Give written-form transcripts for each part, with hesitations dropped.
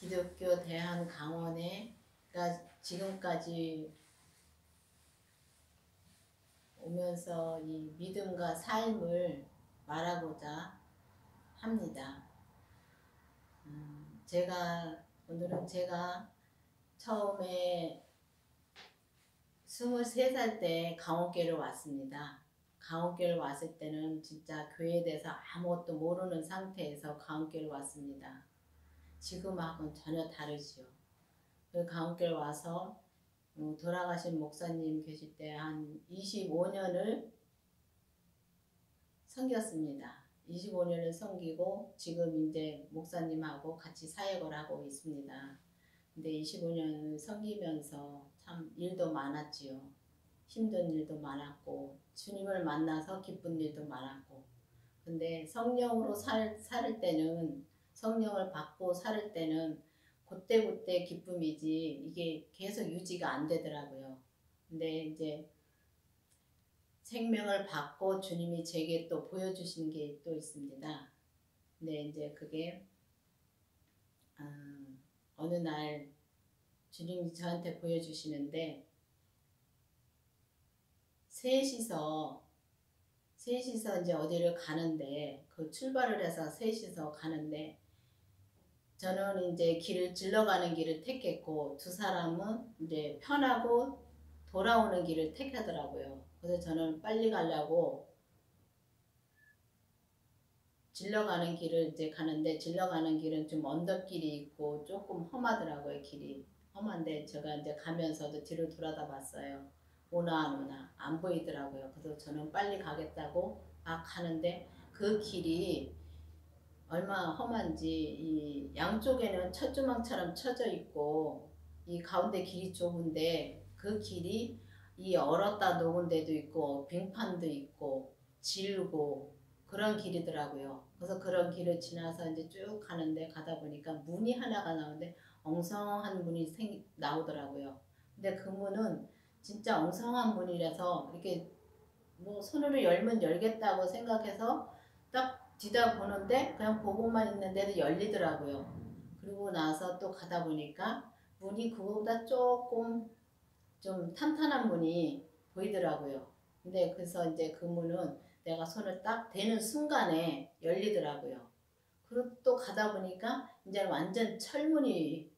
기독교 대한강원에 지금까지 오면서 이 믿음과 삶을 말하고자 합니다. 오늘은 제가 처음에 23살 때 강원교회를 왔습니다. 강원교회를 왔을 때는 진짜 교회에 대해서 아무것도 모르는 상태에서 강원교회를 왔습니다. 지금하고는 전혀 다르지요. 그 강원교회를 와서 돌아가신 목사님 계실 때 한 25년을 섬겼습니다. 25년을 섬기고 지금 이제 목사님하고 같이 사역을 하고 있습니다. 근데 25년을 섬기면서 참 일도 많았지요. 힘든 일도 많았고 주님을 만나서 기쁜 일도 많았고, 근데 성령으로 살 때는, 성령을 받고 살 때는 그때그때 기쁨이지 이게 계속 유지가 안 되더라고요. 근데 이제 생명을 받고 주님이 제게 또 보여주신 게 또 있습니다. 근데 이제 그게 어느 날 주님이 저한테 보여주시는데, 셋이서 이제 어디를 가는데, 그 출발을 해서 셋이서 가는데, 저는 이제 질러가는 길을 택했고 두 사람은 이제 편하고 돌아오는 길을 택하더라고요. 그래서 저는 빨리 가려고 질러가는 길을 이제 가는데, 질러가는 길은 좀 언덕길이 있고 조금 험하더라고요. 길이 험한데 제가 이제 가면서도 뒤를 돌아다 봤어요. 오나 안 오나 안 보이더라고요. 그래서 저는 빨리 가겠다고 막 가는데, 그 길이 얼마나 험한지, 이 양쪽에는 철조망처럼 쳐져 있고 이 가운데 길이 좁은데, 그 길이 이 얼었다 녹은 데도 있고 빙판도 있고 질고 그런 길이더라고요. 그래서 그런 길을 지나서 이제 쭉 가는데, 가다 보니까 문이 하나가 나오는데 엉성한 문이 나오더라고요. 근데 그 문은 진짜 엉성한 문이라서 이렇게 뭐 손으로 열면 열겠다고 생각해서 딱 뒤다 보는데 그냥 보고만 있는데도 열리더라고요. 그리고 나서 또 가다 보니까 문이 그거보다 조금 좀 탄탄한 문이 보이더라고요. 근데 그래서 이제 그 문은 내가 손을 딱 대는 순간에 열리더라고요. 그리고 또 가다 보니까 이제 완전 철문이,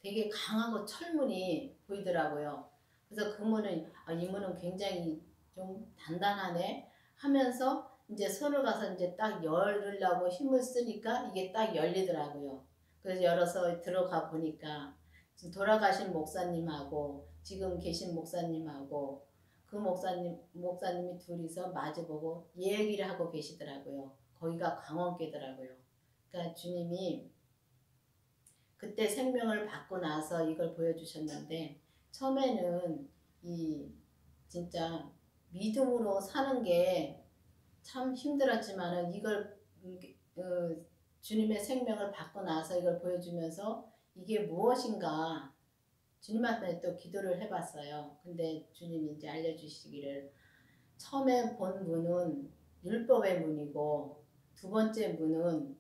되게 강하고 철문이 보이더라고요. 그래서 그 문은 이 문은 굉장히 좀 단단하네 하면서 이제 손을 가서 이제 딱 열으려고 힘을 쓰니까 이게 딱 열리더라고요. 그래서 열어서 들어가 보니까 돌아가신 목사님하고 지금 계신 목사님하고 그 목사님이 둘이서 마주보고 얘기를 하고 계시더라고요. 거기가 강원교더라고요. 그러니까 주님이 그때 생명을 받고 나서 이걸 보여주셨는데, 처음에는 이 진짜 믿음으로 사는 게 참 힘들었지만은 이걸 주님의 생명을 받고 나서 이걸 보여주면서 이게 무엇인가 주님한테 또 기도를 해봤어요. 근데 주님이 이제 알려주시기를, 처음에 본 문은 율법의 문이고 두 번째 문은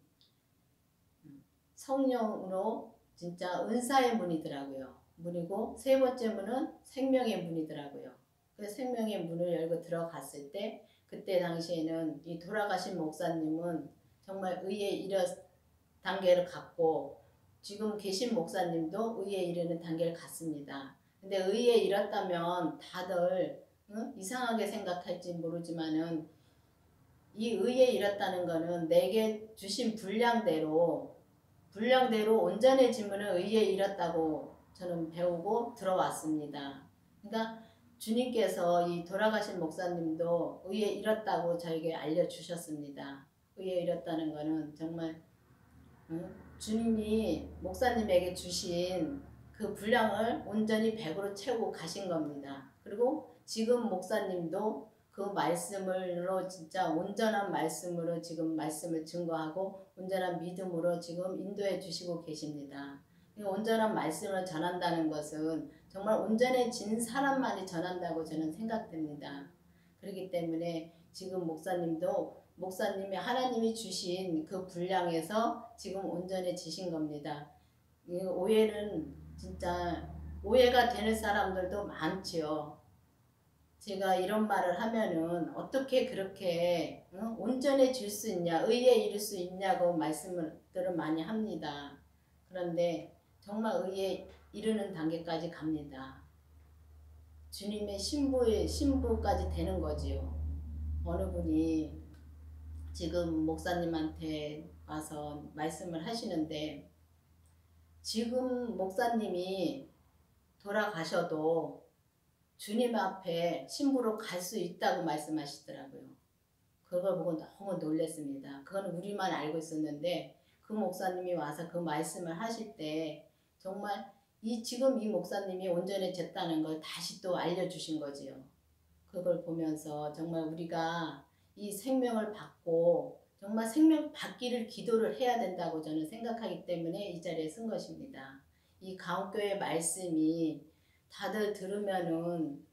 성령으로 진짜 은사의 문이더라고요. 문이고 세 번째 문은 생명의 문이더라고요. 그 생명의 문을 열고 들어갔을 때, 그때 당시에는 이 돌아가신 목사님은 정말 의에 이르 단계를 갔고 지금 계신 목사님도 의에 이르는 단계를 갔습니다. 근데 의에 이뤘다면 다들 이상하게 생각할지 모르지만은, 이 의에 이뤘다는 거는 내게 주신 분량대로 온전해지면 의에 이뤘다고 저는 배우고 들어왔습니다. 그러니까 주님께서 이 돌아가신 목사님도 의에 이뤘다고 저에게 알려주셨습니다. 의에 이뤘다는 거는 정말 주님이 목사님에게 주신 그 분량을 온전히 100으로 채우고 가신 겁니다. 그리고 지금 목사님도 그 말씀으로 진짜 온전한 말씀으로 지금 말씀을 증거하고 온전한 믿음으로 지금 인도해 주시고 계십니다. 온전한 말씀을 전한다는 것은 정말 온전해진 사람만이 전한다고 저는 생각됩니다. 그렇기 때문에 지금 목사님이 하나님이 주신 그 분량에서 지금 온전해지신 겁니다. 이 오해는 진짜 오해가 되는 사람들도 많지요. 제가 이런 말을 하면은 어떻게 그렇게 온전해질 수 있냐, 의에 이를 수 있냐고 말씀들을 많이 합니다. 그런데 정말 의에 이르는 단계까지 갑니다. 주님의 신부까지 되는 거지요. 어느 분이 지금 목사님한테 와서 말씀을 하시는데, 지금 목사님이 돌아가셔도 주님 앞에 신부로 갈 수 있다고 말씀하시더라고요. 그걸 보고 너무 놀랐습니다. 그건 우리만 알고 있었는데 그 목사님이 와서 그 말씀을 하실 때 정말 지금 이 목사님이 온전해졌다는 걸 다시 또 알려주신 거지요. 그걸 보면서 정말 우리가 이 생명을 받고 정말 생명 받기를 기도를 해야 된다고 저는 생각하기 때문에 이 자리에 쓴 것입니다. 이 가옥교회 말씀이 다들 들으면은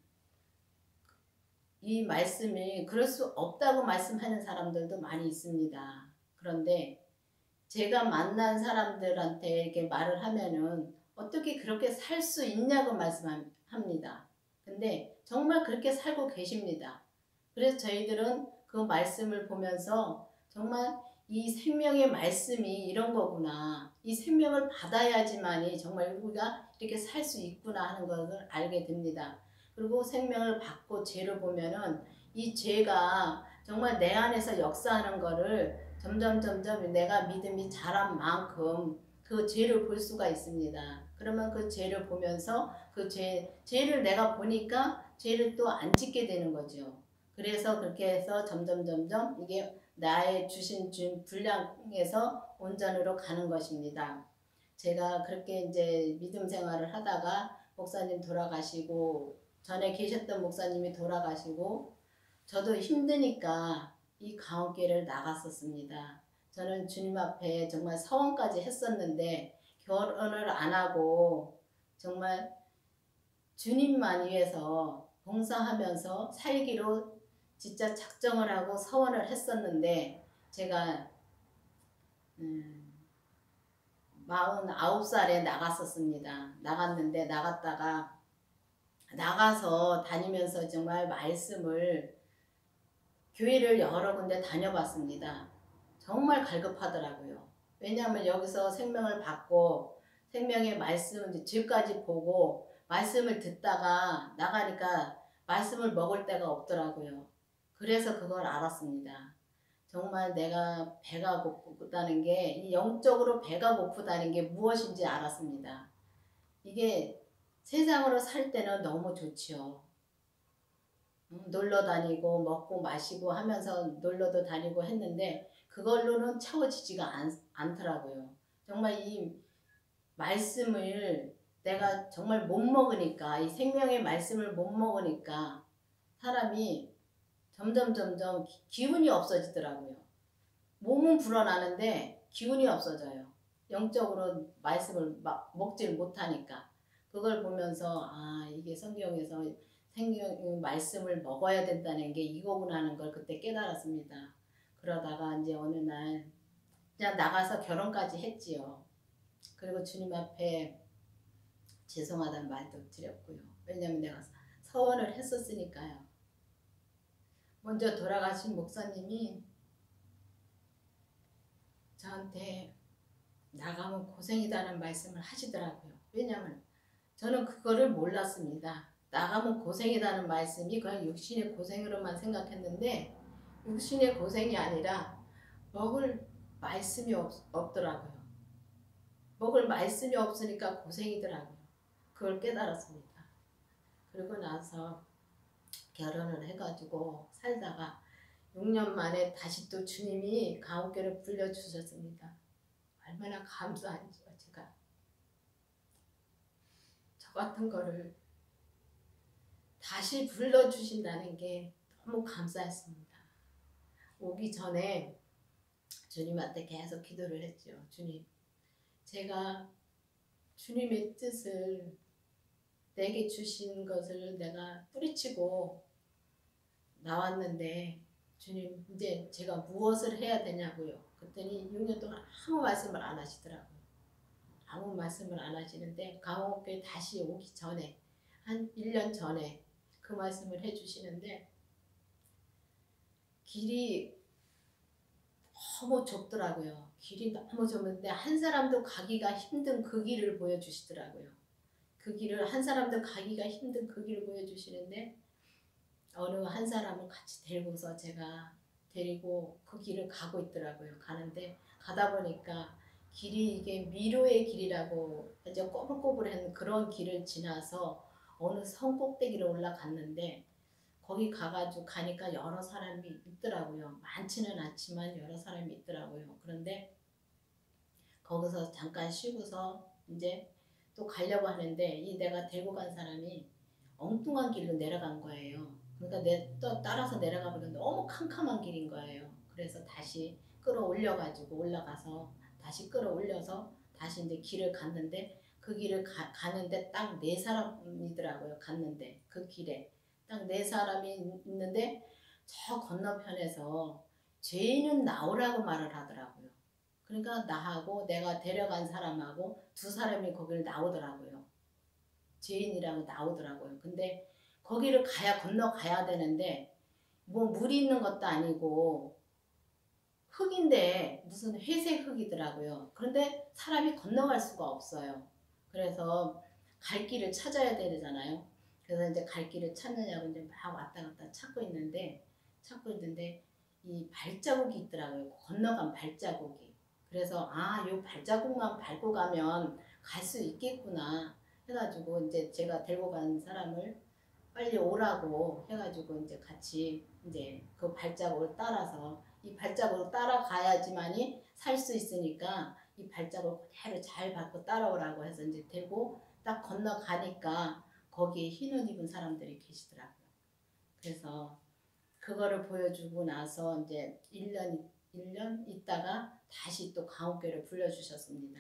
이 말씀이 그럴 수 없다고 말씀하는 사람들도 많이 있습니다. 그런데 제가 만난 사람들한테 이렇게 말을 하면은 어떻게 그렇게 살 수 있냐고 말씀합니다. 근데 정말 그렇게 살고 계십니다. 그래서 저희들은 그 말씀을 보면서 정말 이 생명의 말씀이 이런 거구나. 이 생명을 받아야지만이 정말 우리가 이렇게 살 수 있구나 하는 것을 알게 됩니다. 그리고 생명을 받고 죄를 보면은 이 죄가 정말 내 안에서 역사하는 거를 점점 내가 믿음이 자란 만큼 그 죄를 볼 수가 있습니다. 그러면 그 죄를 보면서 그 죄를 내가 보니까 죄를 또 안 짓게 되는 거죠. 그래서 그렇게 해서 점점 이게 나의 주신 분량에서 온전으로 가는 것입니다. 제가 그렇게 이제 믿음 생활을 하다가 목사님 돌아가시고 전에 계셨던 목사님이 돌아가시고 저도 힘드니까 이 강원교회를 나갔었습니다. 저는 주님 앞에 정말 서원까지 했었는데 결혼을 안 하고 정말 주님만 위해서 봉사하면서 살기로 진짜 작정을 하고 서원을 했었는데 제가 49살에 나갔었습니다. 나갔다가 나가서 다니면서 정말 말씀을 교회를 여러 군데 다녀봤습니다. 정말 갈급하더라고요. 왜냐하면 여기서 생명을 받고 생명의 말씀 뒤까지 보고 말씀을 듣다가 나가니까 말씀을 먹을 데가 없더라고요. 그래서 그걸 알았습니다. 정말 내가 배가 고프다는 게 영적으로 배가 고프다는 게 무엇인지 알았습니다. 이게 세상으로 살 때는 너무 좋지요. 놀러 다니고 먹고 마시고 하면서 놀러도 다니고 했는데 그걸로는 채워지지가 않더라고요. 정말 이 말씀을 내가 정말 못 먹으니까 이 생명의 말씀을 못 먹으니까 사람이 점점 기운이 없어지더라고요. 몸은 불어나는데 기운이 없어져요. 영적으로 말씀을 먹질 못하니까. 그걸 보면서 이게 성경에서 생명 말씀을 먹어야 된다는 게 이거구나 하는 걸 그때 깨달았습니다. 그러다가 이제 어느 날 그냥 나가서 결혼까지 했지요. 그리고 주님 앞에 죄송하다는 말도 드렸고요. 왜냐면 내가 서원을 했었으니까요. 먼저 돌아가신 목사님이 저한테 나가면 고생이다는 말씀을 하시더라고요. 왜냐면 저는 그거를 몰랐습니다. 나가면 고생이라는 말씀이 그냥 육신의 고생으로만 생각했는데 육신의 고생이 아니라 먹을 말씀이 없더라고요. 먹을 말씀이 없으니까 고생이더라고요. 그걸 깨달았습니다. 그리고 나서 결혼을 해가지고 살다가 6년 만에 다시 또 주님이 가옥교를 불려주셨습니다. 얼마나 감사한지요. 제가 저 같은 거를 다시 불러주신다는 게 너무 감사했습니다. 오기 전에 주님한테 계속 기도를 했죠. 주님, 제가 주님의 뜻을 내게 주신 것을 내가 뿌리치고 나왔는데 주님 이제 제가 무엇을 해야 되냐고요. 그랬더니 6년 동안 아무 말씀을 안 하시더라고요. 아무 말씀을 안 하시는데 강원교회 다시 오기 전에 한 1년 전에 그 말씀을 해주시는데 길이 너무 좁더라고요. 길이 너무 좁은데 한 사람도 가기가 힘든 그 길을 보여주시더라고요. 그 길을 한 사람도 가기가 힘든 그 길을 보여주시는데 어느 한 사람을 같이 데리고서 제가 데리고 그 길을 가고 있더라고요. 가는데 가다 보니까 길이 이게 미로의 길이라고 이제 꼬불꼬불한 그런 길을 지나서 어느 산 꼭대기로 올라갔는데 거기 가가지고 가니까 여러 사람이 있더라고요. 많지는 않지만 여러 사람이 있더라고요. 그런데 거기서 잠깐 쉬고서 이제 또 가려고 하는데 이 내가 데리고 간 사람이 엉뚱한 길로 내려간 거예요. 그러니까 또 따라서 내려가 보니까 너무 캄캄한 길인 거예요. 그래서 다시 끌어올려가지고 올라가서 다시 끌어올려서 다시 이제 길을 갔는데 그 길을 가는데 딱 4사람이더라고요. 갔는데 그 길에 딱 4사람이 있는데 저 건너편에서 죄인은 나오라고 말을 하더라고요. 그러니까 나하고 내가 데려간 사람하고 2사람이 거기를 나오더라고요. 죄인이라고 나오더라고요. 근데 거기를 건너가야 되는데 뭐 물이 있는 것도 아니고 흙인데 무슨 회색 흙이더라고요. 그런데 사람이 건너갈 수가 없어요. 그래서 갈 길을 찾아야 되잖아요. 그래서 이제 갈 길을 찾느냐고 이제 막 왔다 갔다 찾고 있는데 이 발자국이 있더라고요. 건너간 발자국이. 그래서 요 발자국만 밟고 가면 갈 수 있겠구나 해가지고 이제 제가 데리고 간 사람을 빨리 오라고 해가지고 이제 같이 이제 그 발자국을 따라서 이 발자국을 따라가야지만이 살 수 있으니까 이 발자국을 그대로 잘 밟고 따라오라고 해서 이제 데리고 딱 건너가니까 거기에 흰 옷 입은 사람들이 계시더라고요. 그래서 그거를 보여주고 나서 이제 1년 있다가 다시 또 강옥교회를 불러주셨습니다.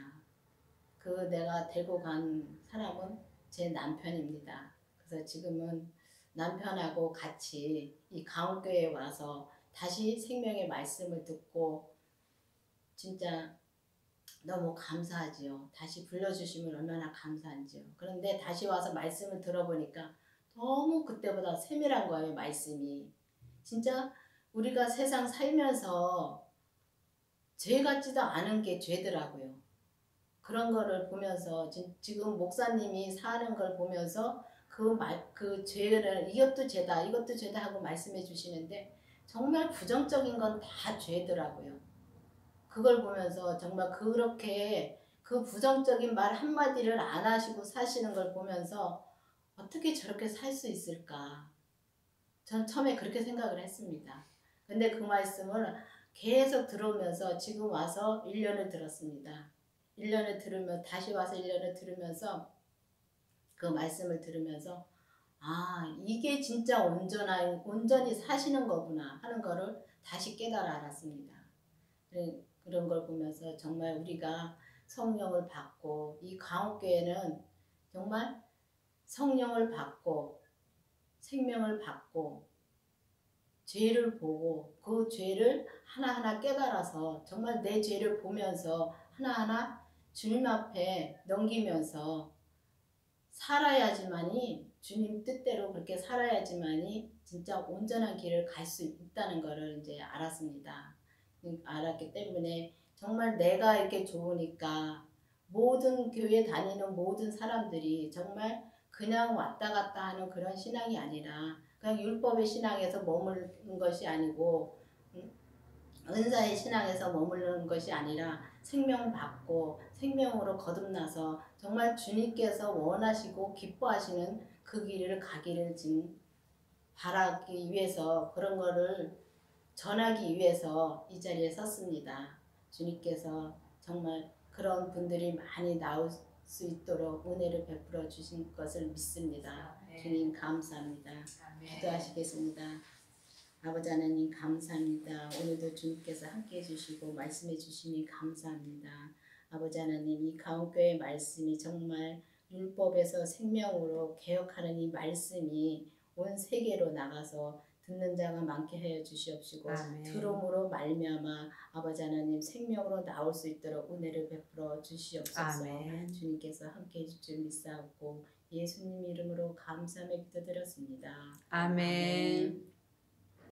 그 내가 데리고 간 사람은 제 남편입니다. 그래서 지금은 남편하고 같이 이 강옥교회에 와서 다시 생명의 말씀을 듣고 진짜 너무 감사하지요. 다시 불러주시면 얼마나 감사한지요. 그런데 다시 와서 말씀을 들어보니까 너무 그때보다 세밀한 거예요. 말씀이. 진짜 우리가 세상 살면서 죄 같지도 않은 게 죄더라고요. 그런 거를 보면서 지금 목사님이 사는 걸 보면서 그 죄를 이것도 죄다 이것도 죄다 하고 말씀해 주시는데 정말 부정적인 건 다 죄더라고요. 그걸 보면서 정말 그렇게 그 부정적인 말 한마디를 안 하시고 사시는 걸 보면서 어떻게 저렇게 살 수 있을까. 전 처음에 그렇게 생각을 했습니다. 근데 그 말씀을 계속 들으면서 지금 와서 1년을 들었습니다. 1년을 들으면 다시 와서 1년을 들으면서 그 말씀을 들으면서 이게 진짜 온전히 사시는 거구나 하는 거를 다시 깨달아 알았습니다. 그런 걸 보면서 정말 우리가 성령을 받고 이 강옥교회는 정말 성령을 받고 생명을 받고 죄를 보고 그 죄를 하나하나 깨달아서 정말 내 죄를 보면서 하나하나 주님 앞에 넘기면서 살아야지만이 주님 뜻대로 그렇게 살아야지만이 진짜 온전한 길을 갈 수 있다는 것을 이제 알았습니다. 알았기 때문에 정말 내가 이렇게 좋으니까 모든 교회 다니는 모든 사람들이 정말 그냥 왔다 갔다 하는 그런 신앙이 아니라 그냥 율법의 신앙에서 머무르는 것이 아니고 은사의 신앙에서 머무르는 것이 아니라 생명받고 생명으로 거듭나서 정말 주님께서 원하시고 기뻐하시는 그 길을 가기를 지금 바라기 위해서 그런 거를 전하기 위해서 이 자리에 섰습니다. 주님께서 정말 그런 분들이 많이 나올 수 있도록 은혜를 베풀어 주신 것을 믿습니다. 주님 감사합니다. 기도하시겠습니다. 아버지 하나님 감사합니다. 오늘도 주님께서 함께해 주시고 말씀해 주시니 감사합니다. 아버지 하나님 이 강옥교회 말씀이 정말 율법에서 생명으로 개혁하는 이 말씀이 온 세계로 나가서 듣는 자가 많게 하여 주시옵시고 아멘. 들음으로 말미암아 아버지 하나님 생명으로 나올 수 있도록 은혜를 베풀어 주시옵소서. 아멘. 주님께서 함께해 주실 줄 믿사옵고 예수님 이름으로 감사하며 기도드렸습니다. 아멘.